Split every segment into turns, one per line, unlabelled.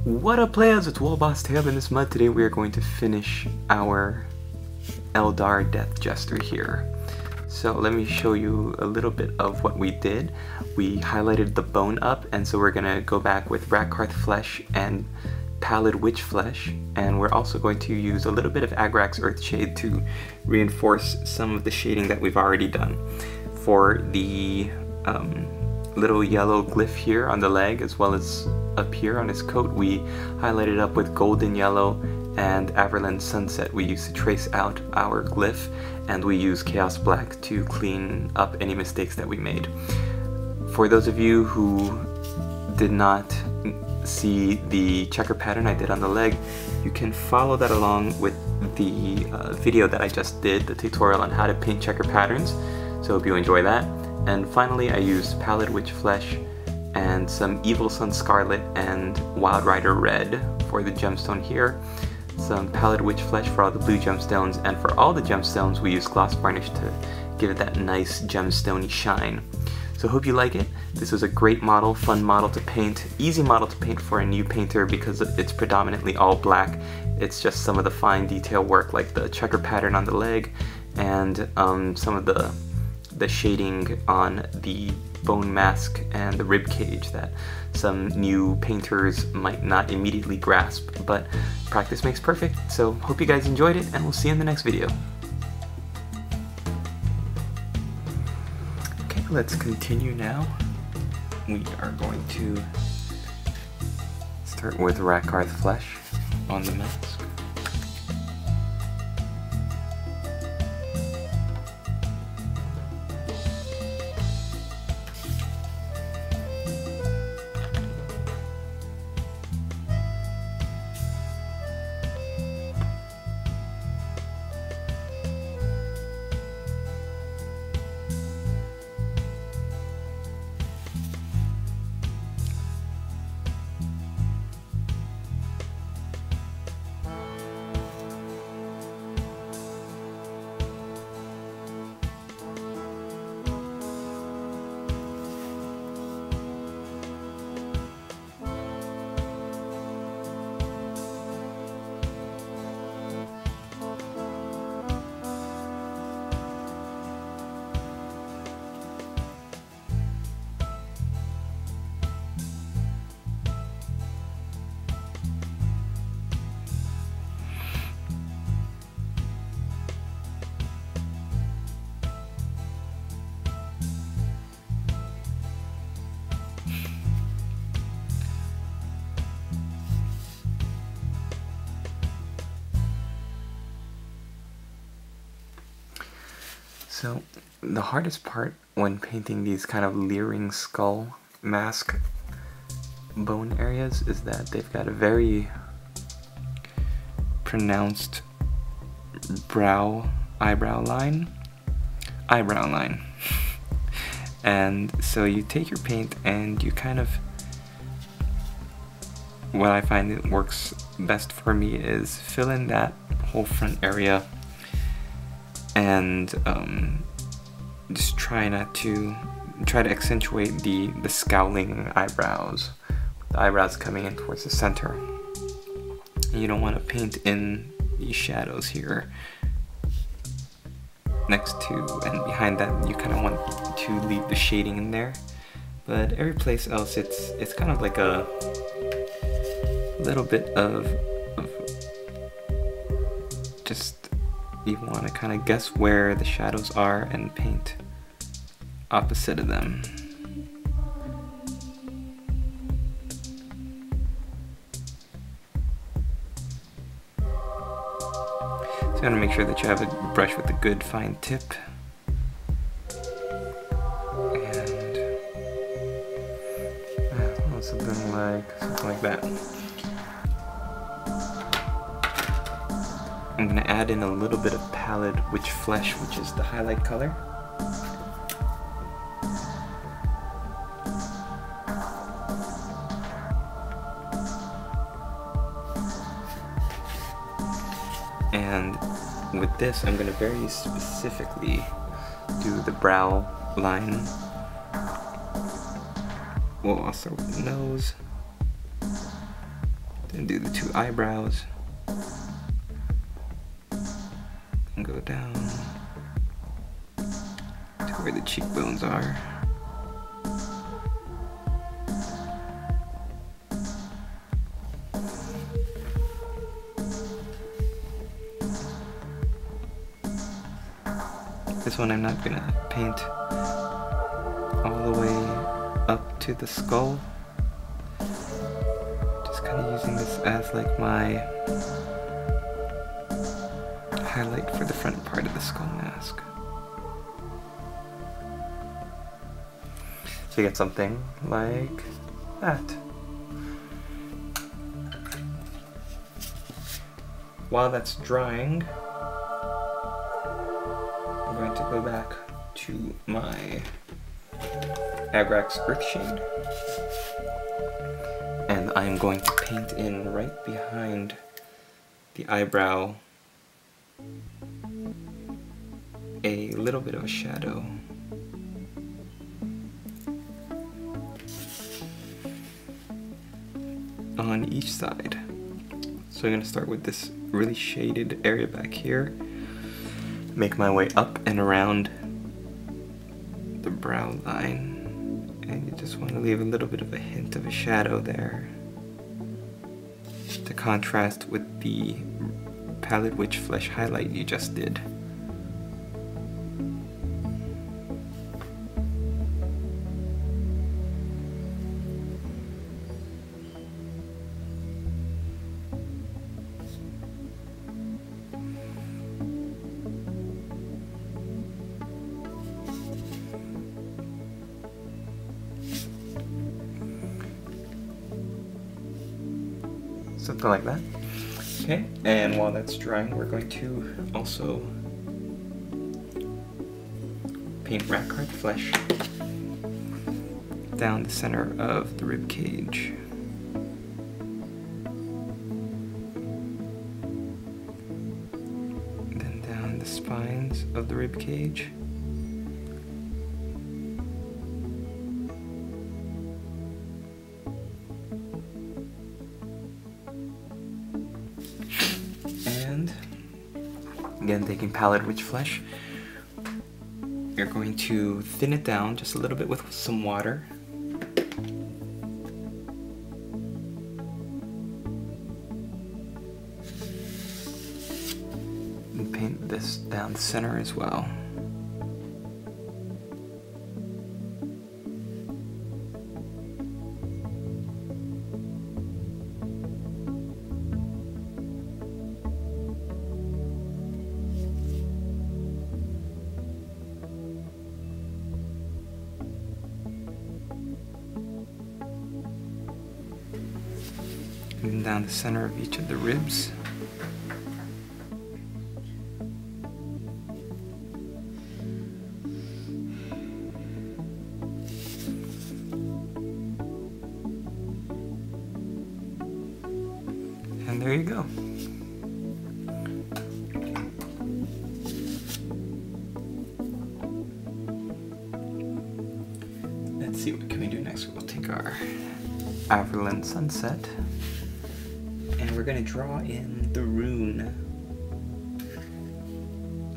What up, players? It's Wallboss Tail in this mud. Today we are going to finish our Eldar Death Jester here. So let me show you a little bit of what we did. We highlighted the bone up, and so we're gonna go back with Rakarth Flesh and Pallid Witch Flesh, and we're also going to use a little bit of Agrax Earthshade to reinforce some of the shading that we've already done. For the little yellow glyph here on the leg, as well as up here on his coat, we highlighted up with golden yellow and Averland Sunset. We used to trace out our glyph, and we use Chaos Black to clean up any mistakes that we made. For those of you who did not see the checker pattern I did on the leg, you can follow that along with the video that I just did, the tutorial on how to paint checker patterns. So hope you enjoy that. And finally, I used Pallid Witch Flesh and some Evil Sun Scarlet and Wild Rider Red for the gemstone here. Some Pallid Witch Flesh for all the blue gemstones, and for all the gemstones we use Gloss Varnish to give it that nice gemstone-y shine. So hope you like it. This was a great model, fun model to paint, easy model to paint for a new painter because it's predominantly all black. It's just some of the fine detail work like the checker pattern on the leg and some of the shading on the bone mask and the rib cage that some new painters might not immediately grasp, but practice makes perfect. So hope you guys enjoyed it, and we'll see you in the next video. Okay, let's continue now. We are going to start with Rakarth Flesh on the mask. So the hardest part when painting these kind of leering skull mask bone areas is that they've got a very pronounced eyebrow line. And so you take your paint and you kind of, what I find it works best for me is fill in that whole front area and just try to accentuate the scowling eyebrows, the eyebrows coming in towards the center. And you don't want to paint in these shadows here next to and behind that. You kind of want to leave the shading in there, but every place else it's kind of like a little bit of just, you want to kind of guess where the shadows are and paint opposite of them. So you want to make sure that you have a brush with a good fine tip. And something like that. I'm going to add in a little bit of Pallid Witch Flesh, which is the highlight color. And with this, I'm going to very specifically do the brow line. We'll also nose. Then do the two eyebrows. And go down to where the cheekbones are. This one I'm not gonna paint all the way up to the skull. Just kind of using this as like my highlight for the front part of the skull mask. So you get something like that. While that's drying, I'm going to go back to my Agrax Earthshade, and I'm going to paint in right behind the eyebrow a little bit of a shadow. On each side. So I'm going to start with this really shaded area back here, make my way up and around the brow line, and you just want to leave a little bit of a hint of a shadow there to contrast with the Pallid Witch Flesh highlight you just did. Something like that. Okay, and while that's drying, we're going to also paint Rackard Flesh down the center of the rib cage. Then down the spines of the rib cage. Again, taking Pallid Witch Flesh, you're going to thin it down just a little bit with some water. And paint this down the center as well. And down the center of each of the ribs. And there you go. Let's see, what can we do next? We'll take our Averland Sunset, and we're going to draw in the rune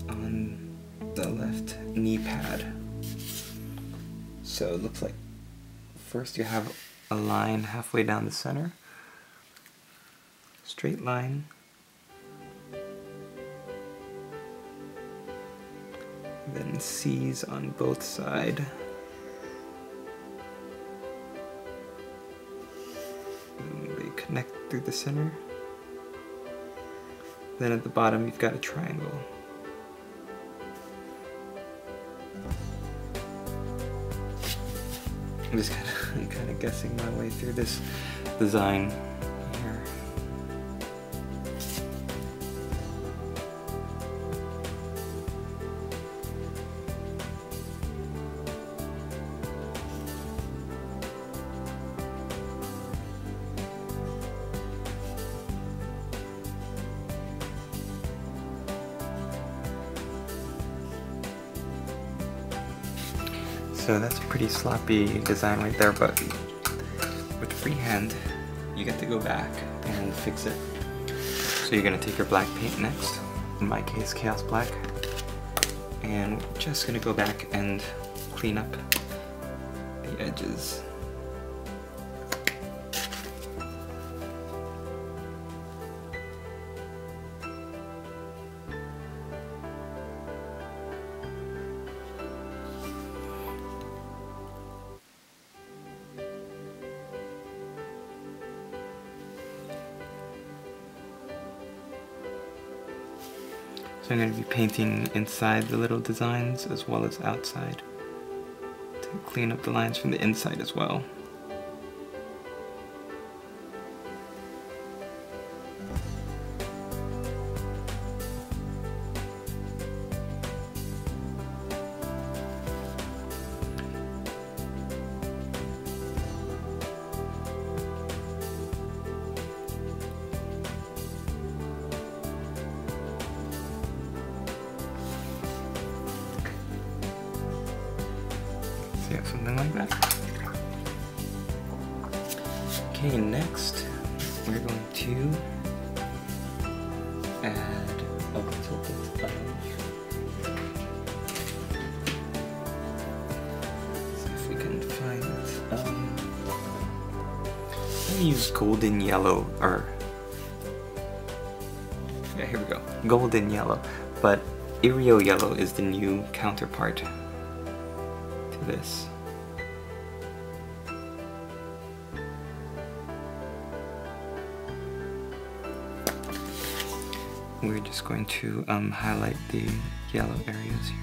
on the left knee pad. So it looks like first you have a line halfway down the center, straight line, then C's on both sides. Connect through the center. Then at the bottom you've got a triangle. I'm just kind of guessing my way through this design here. So that's a pretty sloppy design right there, but with freehand you get to go back and fix it. So you're gonna take your black paint next, in my case Chaos Black, and we're just gonna go back and clean up the edges. So I'm going to be painting inside the little designs as well as outside to clean up the lines from the inside as well. Yeah, something like that. Okay, next we're going to add a little bit of, see if we can find it. I'm gonna use golden yellow, or yeah, here we go, golden yellow, but Irio yellow is the new counterpart to this. We're just going to highlight the yellow areas here.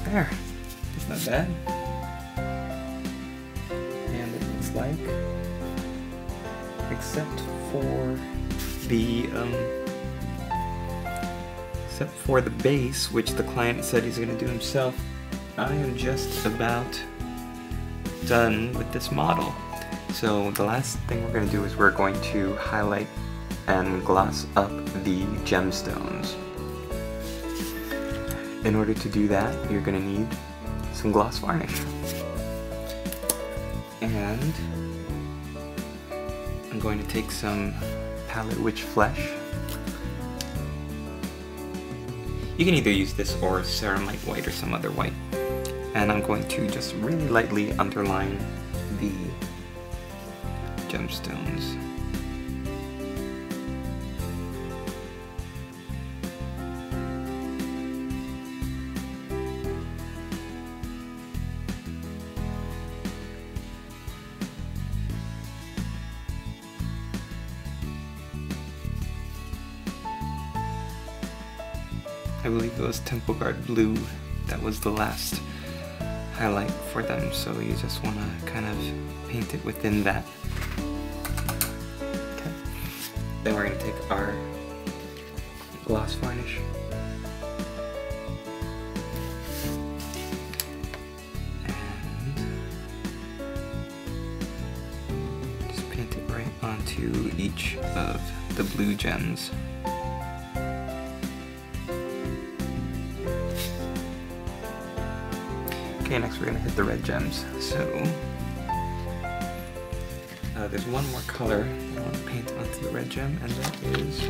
There, it's not bad. And it looks like, except for the base, which the client said he's gonna do himself, I am just about done with this model. So the last thing we're gonna do is we're going to highlight and gloss up the gemstones. In order to do that, you're going to need some gloss varnish. And I'm going to take some Palette Witch Flesh. You can either use this or Ceramite White or some other white. And I'm going to just really lightly underline the gemstones. I believe it was Temple Guard Blue that was the last highlight for them, so you just want to kind of paint it within that. Okay. Then we're going to take our gloss varnish and just paint it right onto each of the blue gems. Okay, next we're going to hit the red gems. So, there's one more color that I want to paint onto the red gem, and that is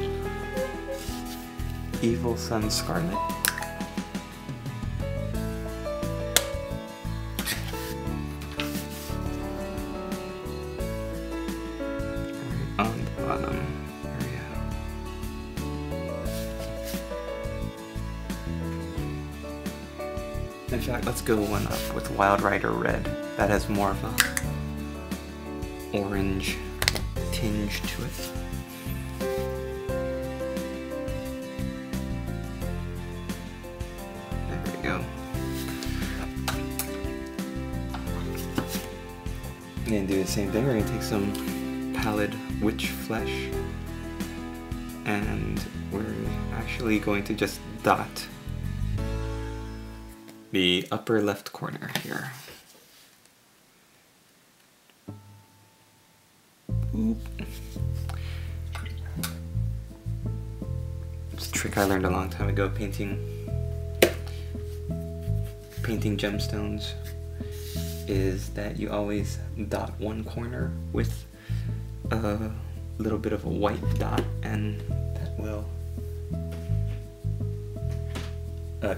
Evil Sun Scarlet. Right on the bottom area. In fact, let's go one up with Wild Rider Red. That has more of a orange tinge to it. There we go. And then do the same thing. We're going to take some pallid witch flesh, and we're actually going to just dot the upper left corner here. Oop. It's a trick I learned a long time ago painting gemstones, is that you always dot one corner with a little bit of a white dot, and that will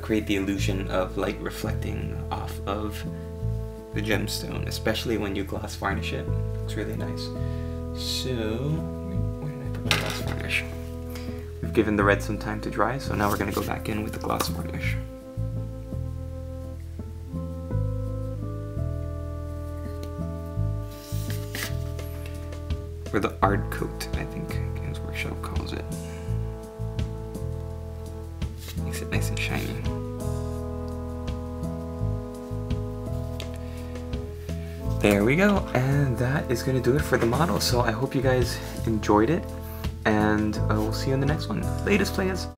create the illusion of light reflecting off of the gemstone, especially when you gloss varnish it. Looks really nice. So, where did I put my gloss varnish? We've given the red some time to dry, so now we're going to go back in with the gloss varnish. Or the art coat, I think Games Workshop calls it. Makes it nice and shiny. There we go, and that is going to do it for the model. So I hope you guys enjoyed it, and we'll see you in the next one. Latest players!